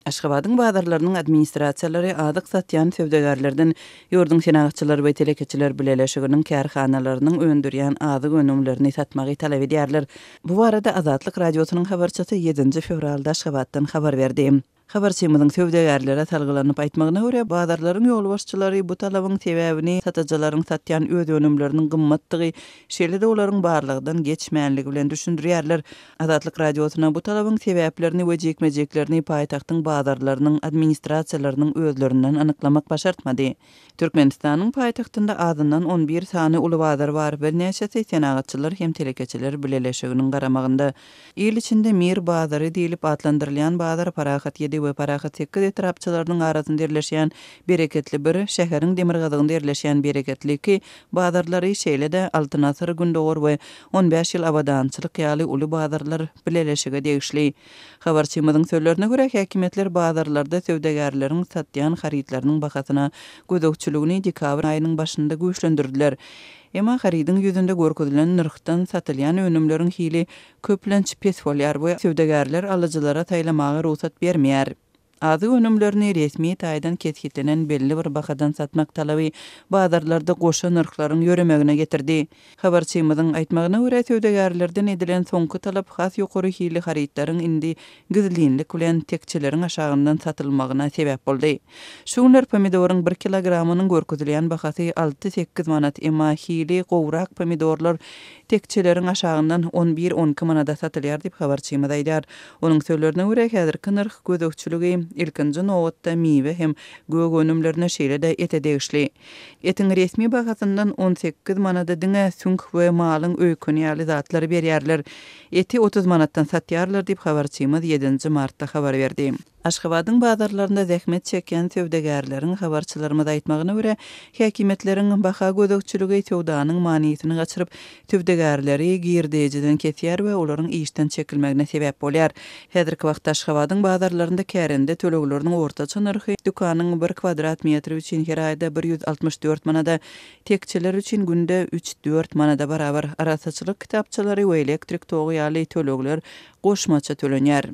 Aşgabatyň bazarlarynyň administrasiýalary adyk satýan sewdegarlerden ýurdun senagçylary we telekeçiler bileleşiginiň kärhanalarynyň öndürýän azyk önümlerini satmagy talap edýärler. Bu barada Azatlyk radiosynyň habarçysy 7 fevralda Aşgabatdan habar berdi. Habarçymyzyň sewdegarlere talgylanyp aýtmagyna görä, bazarlaryň ýol başçylary bu talabyň sebäbini satajylaryň satýan öz önümleriniň gymmatdygy, şeýle-de olaryň barlygydan geçmänligi bilen düşündirýärler. Azatlyk radiosyna bu talabyň sebäplerini we jekmejeklerini paýtagtyň bazarlarynyň administrasiýalarynyň özlerinden anyklamak başartmady. Türkmenistanyň paýtagtynda azyndan 11 sany uly bazar bar, bir näçe senagçylar hem telekeçiler bileleşiginiň garamagynda. İl içinde Mir bazary diýilip adlandyrylýan bazar Parahat 7 we Parahat 8 etrapçylarynyň arasynda yerleşýän bereketli bir şäheriň demirgazygynda yerleşýän bereketli iki bazarlary şeýle-de Altynasar, Gündoğur we 15 ýyl abadançylyk ýaly uly bazarlar bileleşige degişli. Habarçymyzyň sözlerine görä, häkimetler bazarlarda sewdegarlaryň satýan haritlarynyň bahasyna gözegçiligini dekabr aýynyň başynda güýçlendirdiler. Ema haridin ýüzünde görkezülen nyrkdan satylýan önümleriň hili köplenç pes bolýar we sewdegarlar alyjylara taýlamagy ruhsat bermeýär. Azy önümlerini resmi taýdan ketkitlenen belli bir bahadan satmak talaby bazarlarda goşa nyrklaryň ýöremegine getirdi. Habarçymyzyň aýtmagyna görä, sewdegarlardan edilen soňky talap has ýokary hili haritlaryň indi gizlinlik bilen tekçileriň aşagyndan satylmagyna sebäp boldy. Şuňlar pomidoryň 1 kilogramynyň görkezilýän bahasy 6-8 manat, emma hili gowrak pomidorlar tekçileriň aşagyndan 11-12 manada satylýar diýip habarçymyz aýdýar. Onuň sözlerine görä, häzirki nyrk gözegçiligi ilkinji nowatda miwe hem gög önümlerine şeýle-de ete degişli. Etiň resmi bahasyndan 18 manada diňe süňk we malyň öýküni ýaly zatlary berýärler. Eti 30 manatdan satýarlar diýip habarçymyz 7 martda habar berdi. Aşgabatyň bazarlarynda zähmet çeken sewdegarlaryň habarçylarymyz aýtmagyna görä, häkimetleriň baha gözegçiligi sewdanyň manysyny gaçyryp, sewdegarlary girdejiden kesýär we olaryň işden çekilmegine sebäp bolýar. Häzirki wagtda Aşgabatyň bazarlarynda kärende tölegleriniň ortaça narhy dukanyň 1 kvadrat metri üçin her aýda 164 manada, tekçiler üçin günde 3-4 manada barabar arasaçylyk kitapçylary we elektrik togy ýaly tölegler goşmaça tölenýär.